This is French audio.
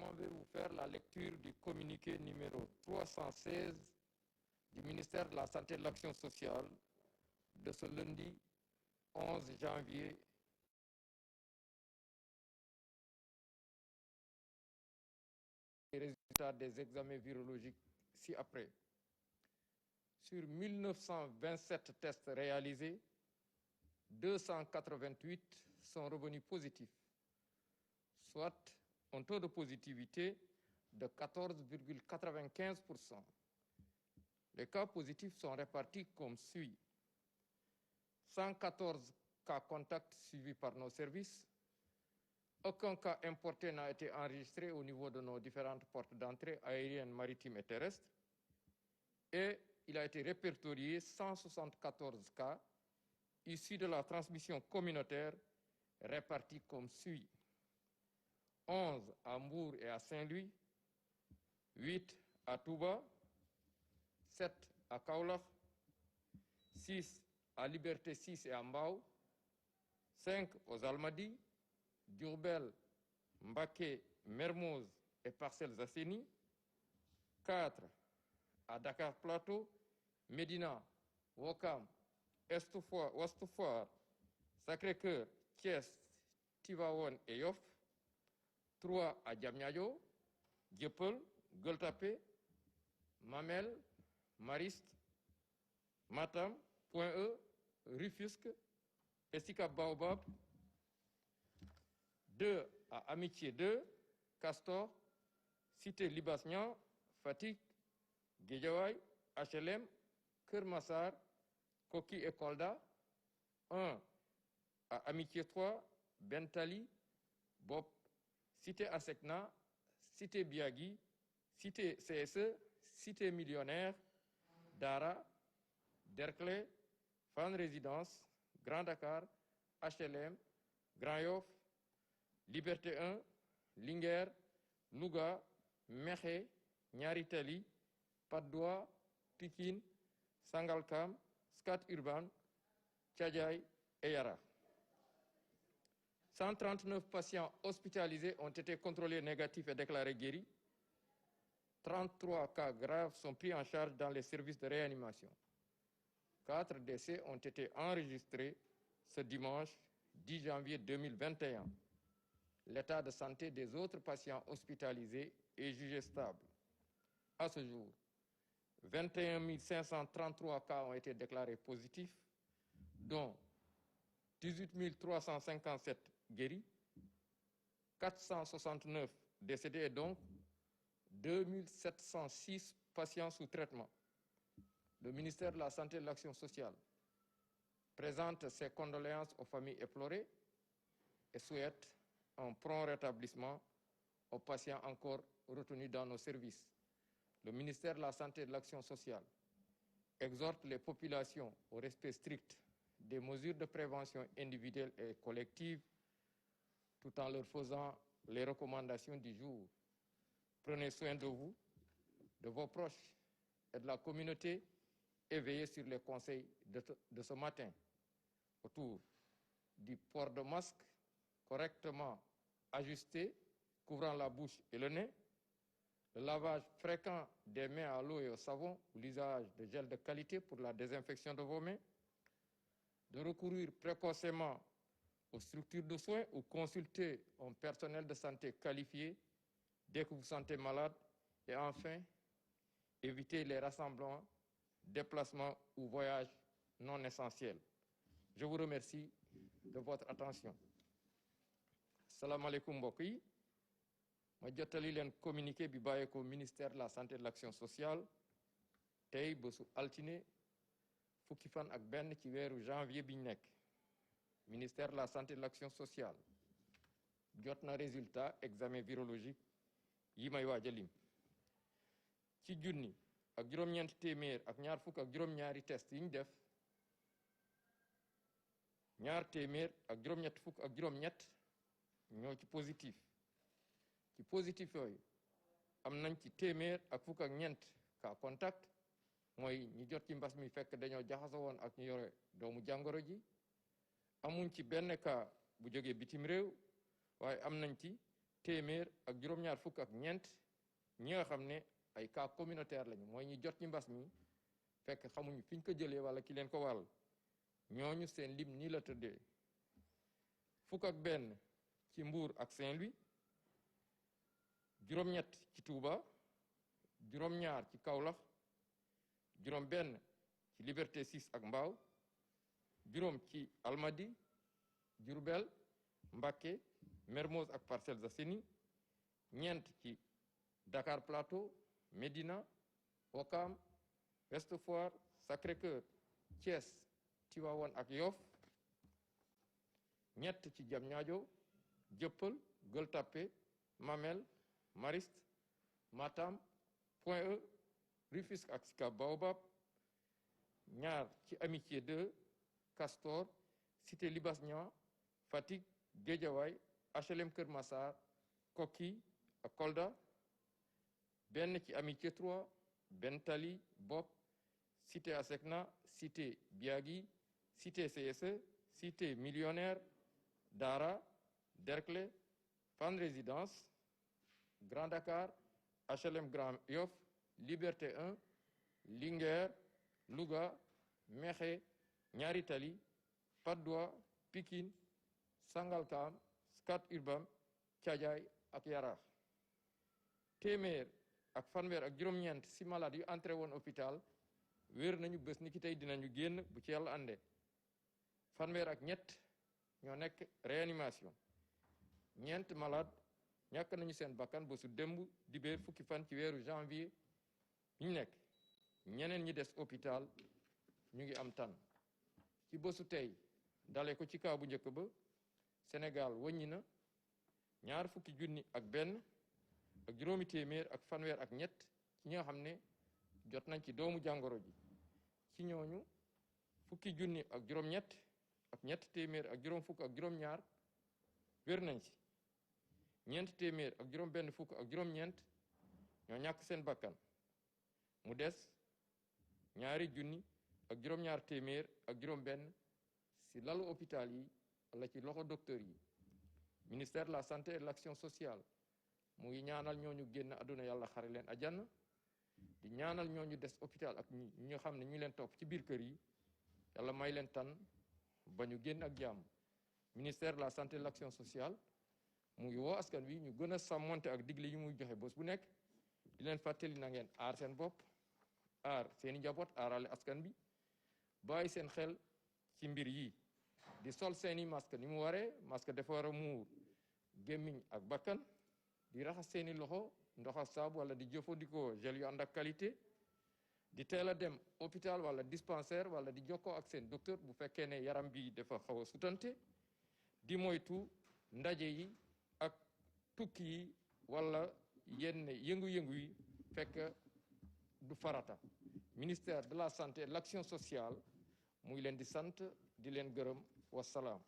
m'en vais vous faire la lecture du communiqué numéro 316 du ministère de la Santé et de l'Action sociale de ce lundi 11 janvier. Les résultats des examens virologiques ci-après. Sur 1927 tests réalisés, 288 sont revenus positifs, soit un taux de positivité de 14,95%. Les cas positifs sont répartis comme suit. 114 cas contacts suivis par nos services. Aucun cas importé n'a été enregistré au niveau de nos différentes portes d'entrée aériennes, maritimes et terrestres. Et il a été répertorié 174 cas issus de la transmission communautaire répartis comme suit. 11 à Mbour et à Saint-Louis, 8 à Touba, 7 à Kaolack, 6 à Liberté 6 et à Mbao, 5 aux Almadies, Diourbel, Mbacké, Mermoz et Parcelles Assainies, 4 à Dakar Plateau, Médina, Ouakam, Ouest Foire, Sacré-Cœur, Thiès, Tivaouane et Yoff, 3 à Diamniadio, Dieuppeul, Gueule Tapée, Mamel, Mariste, Matam, Point-E, Rufisque et Sicap Baobab, 2 à Amitié 2, Castor, Cité Libas-Niang, Fatick, Guédiawaye, HLM, Keur Massar, Koki et Kolda, 1 à Amitié 3, Bentali, Bop, Cité Asecna, Cité Biagui, Cité CSE, Cité Millionnaire, Dara, Derklé, Fan Résidence, Grand Dakar, HLM, Grand Yoff, Liberté 1, Linguère, Louga, Mékhé, Niary Tally, Patte d'Oie, Pikine, Sangalkam, Scat Urbam, Thiadiaye et Yara. 139 patients hospitalisés ont été contrôlés négatifs et déclarés guéris. 33 cas graves sont pris en charge dans les services de réanimation. 4 décès ont été enregistrés ce dimanche 10 janvier 2021. L'état de santé des autres patients hospitalisés est jugé stable. À ce jour, 21 533 cas ont été déclarés positifs, dont 18 357 guéris, 469 décédés et donc 2706 patients sous traitement. Le ministère de la Santé et de l'Action sociale présente ses condoléances aux familles éplorées et souhaite un prompt rétablissement aux patients encore retenus dans nos services. Le ministère de la Santé et de l'Action sociale exhorte les populations au respect strict des mesures de prévention individuelle et collective tout en leur faisant les recommandations du jour. Prenez soin de vous, de vos proches et de la communauté et veillez sur les conseils de ce matin autour du port de masque correctement ajusté, couvrant la bouche et le nez, le lavage fréquent des mains à l'eau et au savon ou l'usage de gel de qualité pour la désinfection de vos mains, de recourir précocement aux structures de soins ou consulter un personnel de santé qualifié dès que vous vous sentez malade et enfin, éviter les rassemblements, déplacements ou voyages non essentiels. Je vous remercie de votre attention. Salam alaikum mbokk yi ma jottali leen communiqué bi bàyyeekoo ministère de la santé et de l'action sociale tey bésu altine fukki fan ak benn ci weeru janvier biñ nekk. Ministère de la santé et de l'action sociale jot na résultat examen virologique yi may waaj a lim ci junni ak juróom-ñeent téeméer ak ñaar fukk ak juróom-ñaari test yi ñu def ñaar téeméer ak juróom-ñett fukk ak juróom-ñett ñoo ci positif ci positif yooyu am nañ ci téeméer ak fukk ak ñeent cas contact mooy ñi jot ci mbas mi fekk dañoo jaxasoo woon ak ñu yore doomu jàngoro ji. amuñ ci benn cas bu jógee bitim réew waaye am nañ ci téeméer ak juróom-ñaar fukk ak ñeent ñi nga xam ne ay cas communautaire lañu mooy ñi jot ñi mbas mi fekk xamuñu fi ñu ko jëlee wala ki leen ko wàll ñooñu seen lim nii la tëddee fukk ak benn ci Mbour ak Saint-Louis juróom-ñett ci Touba juróom-ñaar ci Kaolack juróom-benn ci Liberté 6 ak Mbao juróom ci Almadi Diourbel Mbacké Mermoz ak Parcelles Assainies ñeent ci Dakar Plateau Médina Ouakam Ouest Foire Sacré-Cœur Thiès Tivaouane ak Yoff ñett ci Diamniadio Dieuppeul Gueule Tapée Mamelles Mariste Matam Point E Rufisque ak Sicap Baobab ñaar ci Amitié 2 Castor Cité Libas Niang Fatick Guédiawaye HLM Keur Massar Koki ak Kolda benn ci Amitié 3 Bentali Bopp Cité Asecna Cité Biagui Cité CSE Cité Millionnaire Dara Derklé Fann Résidence Grand Dakar HLM Grand Yoff Liberté 1 Linguère Louga Mékhé Ñaari Tali Patte d'Oie Pikine Sangalkam Scat Urbam Thiadiaye ak Yaraax téeméer ak fanweer ak juróom-ñeent si malade yu entré woon hôpital wér nañu bés ni ki tey dinañu génn bu ci yàlla àndee fanweer ak ñett ñoo nekk réanimation ñeent malade ñàkk nañu seen bakkan bésu démb dibéer fukki fan ci weeru janvier ñu nekk ñeneen ñi des hôpital ñu ngi am tan ci bésu tey dale ko ci kaw bu njëkk ba Sénégal wàññi na ñaar fukki junni ak benn ak juróomi téeméer ak fanweer ak ñett ci ñi nga xam ne jot nañ ci doomu jàngoro ji ci ñooñu fukki junni ak juróom-ñett ak ñett téeméer ak juróom fukk ak juróom-ñaar wér nañ ci ñeent téeméer ak juróom benn fukk ak juróom-ñeent ñoo ñàkk seen bakkan mu des ñaari junni ak juróom-ñaar téeméer ak juróom benn si lalu hôpital yi wala ci loxo docteur yi ministère de la santé et de l'action sociale mu ngi ñaanal ñooñu génn àdduna yàlla xare leen àjjana di ñaanal ñooñu des hôpital ak ñi nga xam ne ñu leen topp ci biir kër yi yàlla may leen tan ba ñu génn ak jàmm ministère de la santé et de l'action sociale mu ngi woo askan wi ñu gën a sàmmonte ak digle yi muy joxe bés bu nekk di leen fàttali na ngeen aar seen bopp aar seeni njaboot aarale askan bi bàyyi seen xel ci mbir yi di sol seeni masque ni mu waree masque dafa war a muur gémmiñ ak bakkan di raxas seeni loxo ndox ak saabu wala di jëfandikoo gel yu ànd ak qualité di teel a dem hôpital wala dispensaire wala di jokkoo ak seen docteur bu fekkee ne yaram bi dafa xaw a sutante di moytu ndaje yi ak tukki yi wala yenn yëngu-yëngu yi fekk du farata ministère de la santé et de l'action sociale muy leen di sant di leen gërëm wasalaam